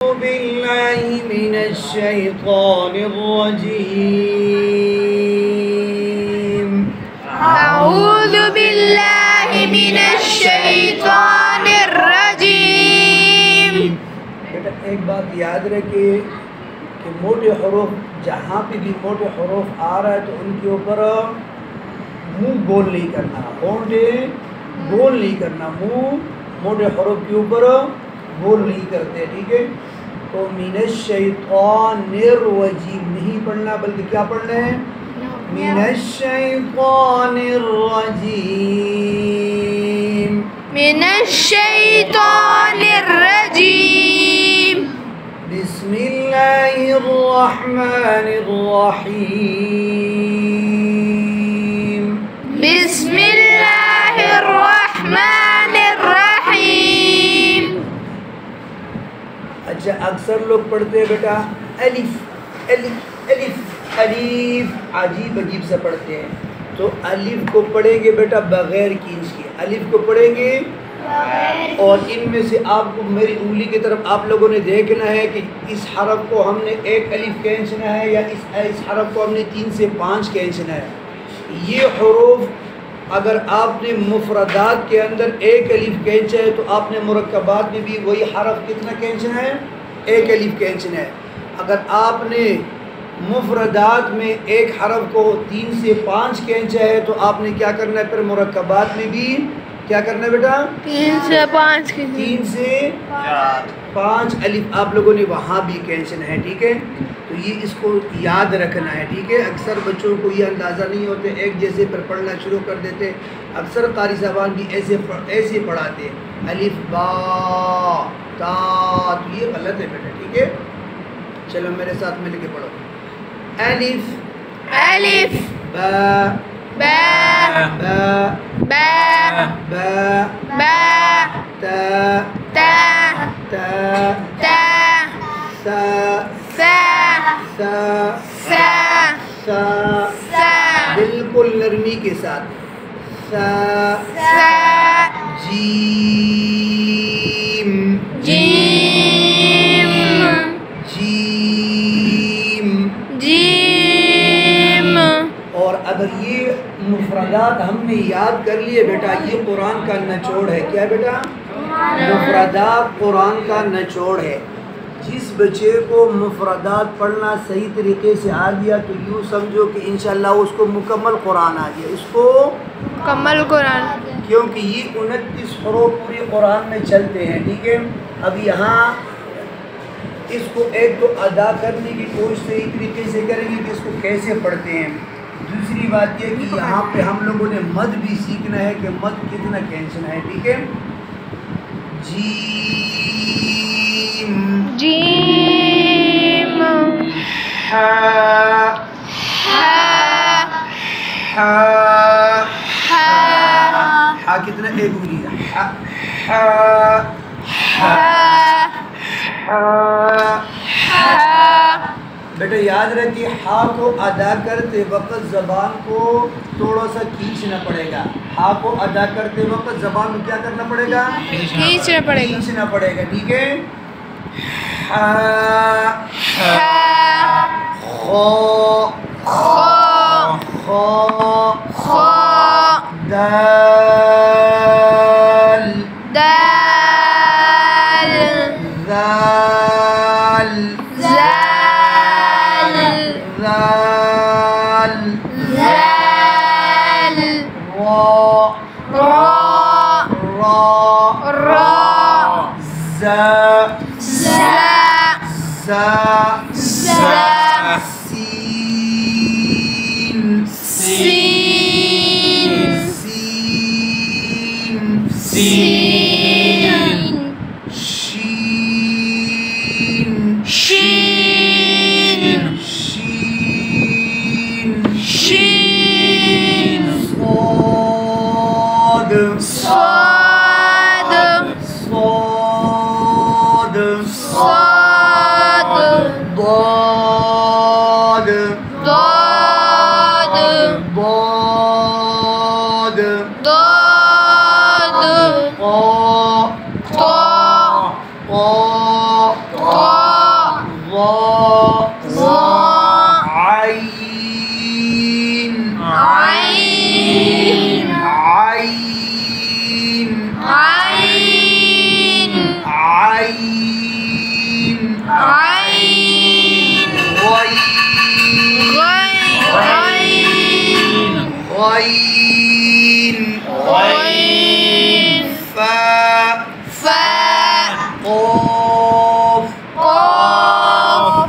بالله من الشيطان الرجيم. أعوذ بالله من الشیطان الرجیم. بیٹا ایک بات یاد رکھے کہ موٹے حروف جہاں پہ بھی موٹے حروف آ رہا ہے تو ان کے اوپر منہ گول نہیں کرنا، ہونٹے گول نہیں کرنا، منہ موٹے حروف کے اوپر گول نہیں کرتے، ٹھیک ہے؟ تو من الشیطان الرجیم نہیں پڑھنا بلکہ کیا پڑھنا ہے؟ من الشیطان الرجیم. من الشیطان الرجیم. بسم اللہ الرحمن الرحیم. بسم اللہ الرحمن الرحیم. اچھا اکثر لوگ پڑھتے ہیں بیٹا الف الف الف الف، عجیب عجیب سے پڑھتے ہیں. تو الف کو پڑھیں گے بیٹا بغیر کھینچ کے، الف کو پڑھیں گے اور ان میں سے آپ کو میری انگلی کی طرف آپ لوگوں نے دیکھنا ہے کہ اس حرف کو ہم نے ایک الف کھینچنا ہے یا اس حرف کو ہم نے 3 سے 5 کھینچنا ہے. یہ حروف اگر آپ نے مفردات کے اندر ایک الف کھینچا ہے تو آپ نے مرکبات میں بھی وہی حرف کتنا کھینچنا ہے؟ ایک الف کھینچنا ہے. اگر آپ نے مفردات میں ایک حرف کو 3 سے 5 کھینچا ہے تو آپ نے کیا کرنا ہے؟ پھر مرکبات میں بھی کیا کرنا ہے بیٹا؟ 3 سے 5 3 سے 5 الف آپ لوگوں نے وہاں بھی کھینچنا ہے، ٹھیک ہے؟ تو یہ اس کو یاد رکھنا ہے، ٹھیک ہے؟ اکثر بچوں کو یہ اندازہ نہیں ہوتے، ایک جیسے پر پڑھنا شروع کر دیتے. اکثر قاری صاحبان بھی ایسے پڑھاتے ہیں الف با تا، تو یہ غلط ہے بیٹا، ٹھیک ہے؟ چلو میرے ساتھ مل کے پڑھو. الف الف با با با با با با تا تا تا تا سا سا سا سا سا سا بالکل نرمی کے ساتھ. سا سا جیم جیم جیم. جیم. اور اگر یہ مفردات ہم نے یاد کر لیے بیٹا، یہ قرآن کا نچوڑ ہے. کیا بیٹا؟ مفردات قرآن کا نچوڑ ہے. جس بچے کو مفردات پڑھنا صحیح طریقے سے آ گیا تو یوں سمجھو کہ انشاءاللہ اس کو مکمل قرآن آ گیا. اس کو مکمل قرآن، کیونکہ یہ 29 حروف پورے قرآن میں چلتے ہیں، ٹھیک ہے؟ اب یہاں اس کو ایک تو ادا کرنے کی کوشش صحیح طریقے سے کریں گے کہ اس کو کیسے پڑھتے ہیں. دوسری بات یہ کہ یہاں پہ ہم لوگوں نے مد بھی سیکھنا ہے کہ مد کتنا کھینچنا ہے، ٹھیک ہے؟ جیم جیم ہا ہا ہا ہا ہا کتنا؟ ایک انگلی. ہا ہا ہا ہا. ہا. بیٹا یاد رکھیے ہا کو ادا کرتے وقت زبان کو تھوڑا سا کھینچنا پڑے گا. ہا کو ادا کرتے وقت زبان کو کیا کرنا پڑے گا؟ کھینچنا پڑے گا. کھینچنا پڑے گا، ٹھیک ہے؟ ہا ہا خو خو خو خو دال دال ذال زال ذال زال را را را را زا زا زا زا سین سین سین سین شین شین شین شین صاد صاد صاد صاد ضاد ضاد ضاد ضاد قا طا قا طا غين غين فاء فاء قاف قاف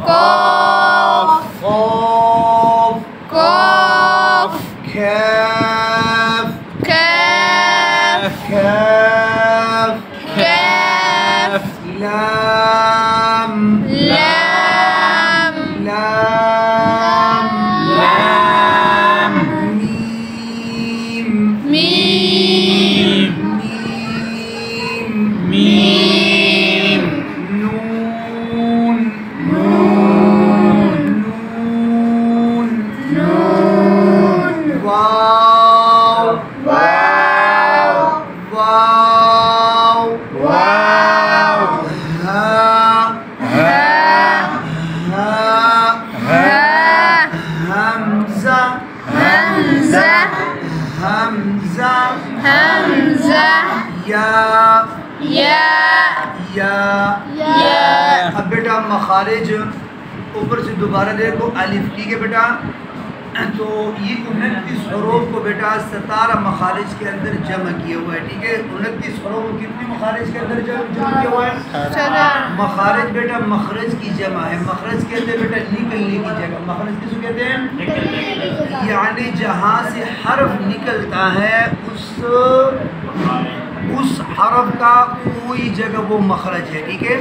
قاف قاف قاف قاف كاف كاف كاف كاف لام لام لام لام ميم ميم ميم ميم نون نون نون نون واو واو واو واو ها ها ها ها همزة همزة همزة همزة یا یا یا یا اب بیٹا مخارج اوپر سے دوبارہ دیکھو الف ٹھیک ہے بیٹا تو یہ 29 حروف کو بیٹا 17 مخارج کے اندر جمع کیا ہوا ہے ٹھیک ہے 29 حروف کو کتنے مخارج کے اندر جمع کیا ہوا ہے سدا مخارج بیٹا مخرج کی جمع ہے مخرج کہتے ہیں بیٹا نکلنے کی جگہ مخرج کس کو کہتے ہیں یعنی جہاں سے حرف نکلتا ہے اس حرف کا کوئی جگہ وہ مخرج ہے ٹھیک ہے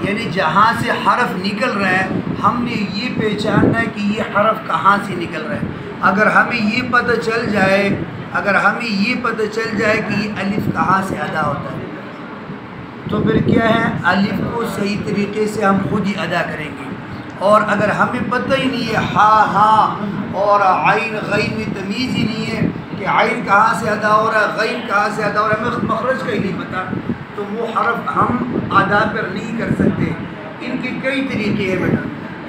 یعنی جہاں سے حرف نکل رہا ہے ہم نے یہ پہچاننا ہے کہ یہ حرف کہاں سے نکل رہا ہے اگر ہمیں یہ پتہ چل جائے کہ یہ الف کہاں سے ادا ہوتا ہے تو پھر کیا ہے الف کو صحیح طریقے سے ہم خود ہی ادا کریں گے اور اگر ہمیں پتہ ہی نہیں ہے ہاں اور عین غین میں تمیز ہی نہیں ہے کہ عین کہاں سے ادا ہو رہا ہے غین کہاں سے ادا ہو رہا ہے ہمیں مخرج کا ہی نہیں پتہ تو وہ حرف ہم ادا پر نہیں کر سکتے ان کے کئی طریقے ہیں بیٹا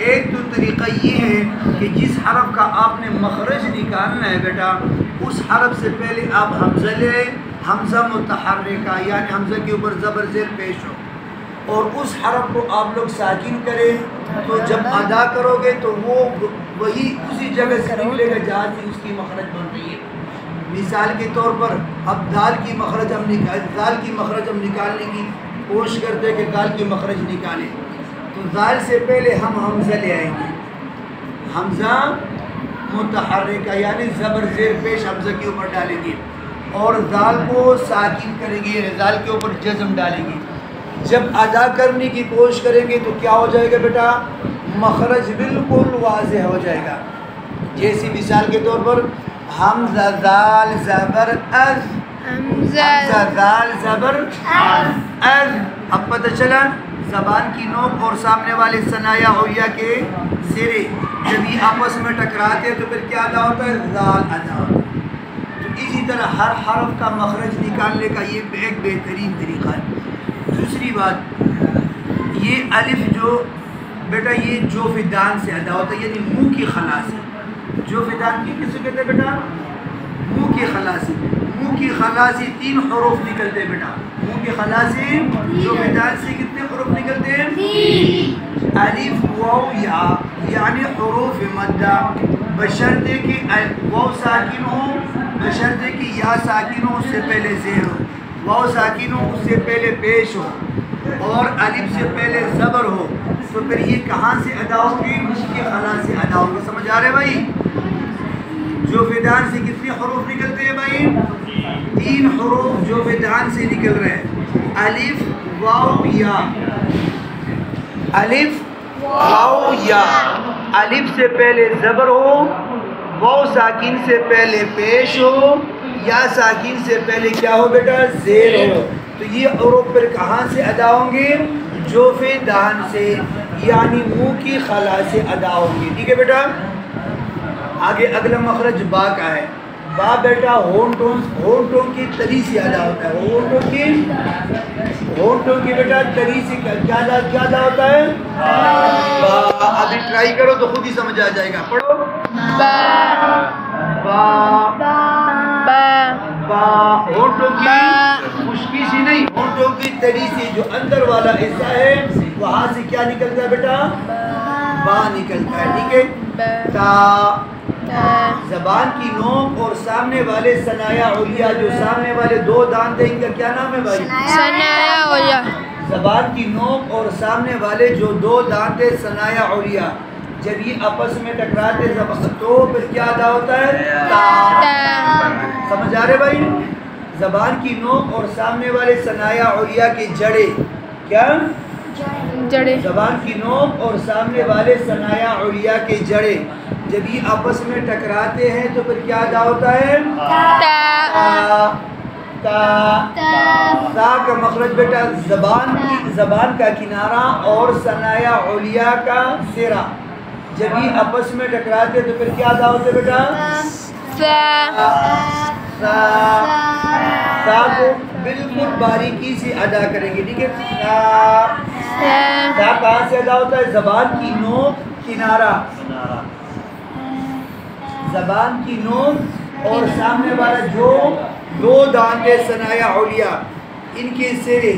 ایک تو طریقہ یہ ہے کہ جس حرف کا آپ نے مخرج نکالنا ہے بیٹا اس حرف سے پہلے آپ حمزہ لیں حمزہ متحرکہ یعنی حمزہ کے اوپر زبر زیر پیش ہو اور اس حرف کو آپ لوگ ساکن کریں تو جب ادا کرو گے تو وہ وہی اسی جگہ سے نکلے گا جہاں سے اس کی مخرج بن رہی ہے مثال کے طور پر اب دال کی مخرج ہم نکالنے کی کوشش کرتے ہیں کہ دال کی مخرج نکالیں تو دال سے پہلے ہم حمزہ لے آئیں گے حمزہ متحرکہ یعنی زبر زیر پیش حمزہ کے اوپر ڈالیں گے اور دال کو ساکن کریں گے دال کے اوپر جزم ڈالیں گے جب ادا کرنے کی کوشش کریں گے تو کیا ہو جائے گا بیٹا مخرج بالکل واضح ہو جائے گا جیسی مثال کے طور پر حمزہ دال زبر از حمزہ دال زبر از اب پتہ چلا زبان کی نوک اور سامنے والے ثنایا ہویا کے سرے جب یہ آپس میں ٹکراتے ہیں تو پھر کیا ادا ہوتا ہے دال ادا ہوتا ہے تو اسی طرح ہر حرف کا مخرج نکالنے کا یہ ایک بہترین طریقہ ہے دوسری بات یہ الف جو بیٹا یہ جوف دان سے ادا ہوتا ہے یعنی منہ کی خلا سے جوف دان کی کس کو کہتے ہیں بیٹا منہ کی خلا سے منہ کی خلا سے 3 حروف نکلتے ہیں بیٹا منہ کی خلا سے جوف دان سے کتنے حروف نکلتے ہیں الف واو یا یعنی حروف مدہ بشرطے کہ واو ساکن ہو بشرطے کہ یا ساکن ہو اس سے پہلے زیر ہو واو ساکن ہو اس سے پہلے پیش ہو اور الف سے پہلے زبر ہو تو پھر یہ کہاں سے ادا ہوگی منہ کی خلا سے ادا ہوگی سمجھ آ رہے بھائی جوف دان سے کتنے حروف نکلتے ہیں بھائی 3 حروف جوف دان سے نکل رہے ہیں الف واو یا الف واو یا الف سے پہلے زبر ہو واو ساکن سے پہلے پیش ہو یا ساکن سے پہلے کیا ہو بیٹا زیر ہو تو یہ حروف پھر کہاں سے ادا ہوں گے جوف دان سے یعنی منہ کی خلا سے ادا ہوں گے ٹھیک ہے بیٹا آگے اگلا مخرج با کا ہے با بیٹا ہونٹوں کی تری سے ادا ہوتا ہے ہونٹوں کی بیٹا تری سے کیا ادا ہوتا ہے با ابھی ٹرائی کرو تو خود ہی سمجھ آ جائے گا پڑھو با با با با ہونٹوں کی خشکی سی نہیں ہونٹوں کی تری سے جو اندر والا حصہ ہے وہاں سے کیا نکلتا ہے بیٹا با نکلتا ہے ٹھیک ہے تا زبان کی نوک اور سامنے والے ثنایا علیہ، جو سامنے والے دو دانت ہیں ان کا کیا نام ہے بھائی؟ ثنایا علیہ. زبان کی نوک اور سامنے والے جو دو دانت ہیں ثنایا علیہ، جب یہ آپس میں ٹکراتے تو پھر کیا ادا ہوتا ہے؟ تا. سمجھ آ رہے بھائی؟ زبان کی نوک اور سامنے والے ثنایا علیہ کے جڑے کیا؟ جڑے. زبان کی نوک اور سامنے والے ثنایا علیہ کے جڑے جب یہ آپس میں ٹکراتے ہیں تو پھر کیا ادا ہوتا ہے؟ تا. تا کا مخرج بیٹا زبان کا کنارہ اور ثنایا علیہ کا سرا، جب یہ آپس میں ٹکراتے تو پھر کیا ادا ہوتے بیٹا؟ تا کو بالکل باریکی سے ادا کریں گے، ٹھیک ہے؟ تا کہاں سے ادا ہوتا ہے؟ زبان کی نوک کنارہ، زبان کی نوک اور سامنے والا جو دو دانت ثنایا علیہ ان کے سرے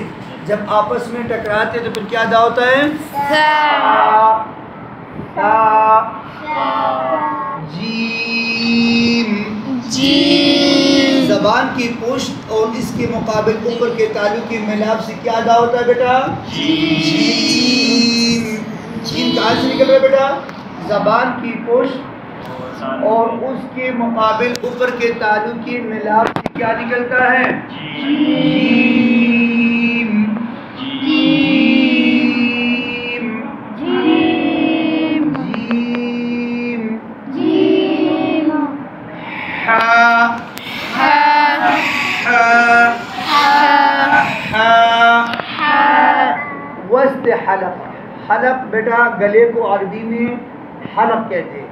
جب آپس میں ٹکراتے تو پھر کیا ادا ہوتا ہے؟ جیم. زبان کی پشت اور اس کے مقابل اوپر کے تالو کے ملاپ سے کیا ادا ہوتا ہے بیٹا؟ جیم. جیم کہاں سے نکل رہا ہے بیٹا؟ زبان کی پشت اور اس کے مقابل اوپر کے تالو کے ملاپ سے کیا نکلتا ہے؟ جیم. وسط حلق. حلق بیٹا گلے کو عربی میں حلق کہتے ہیں،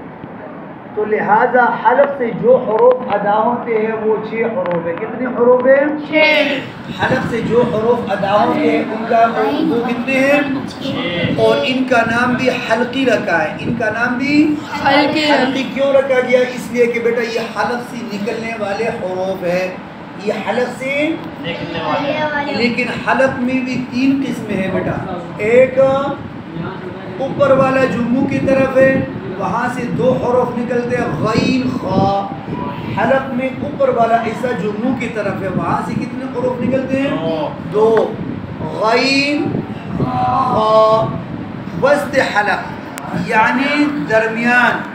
تو لہذا حلق سے جو حروف ادا ہوتے ہیں وہ 6 حروف ہیں. کتنے حروف ہیں؟ 6. حلق سے جو حروف ادا ہوتے ہیں ان کا وہ کتنے ہیں؟ 6. اور ان کا نام بھی حلقی رکھا ہے. ان کا نام بھی حلقی کیوں رکھا گیا؟ اس لیے کہ بیٹا یہ حلق سے نکلنے والے حروف ہیں، یہ حلق سے نکلنے والے. لیکن حلق میں بھی 3 قسمیں ہیں بیٹا. ایک اوپر والا جو منہ کی طرف ہے وہاں سے 2 حروف نکلتے ہیں، غین خا. حلق میں اوپر والا حصہ جو منہ کی طرف ہے وہاں سے کتنے حروف نکلتے ہیں؟ 2، غین خا. وسط حلق یعنی درمیان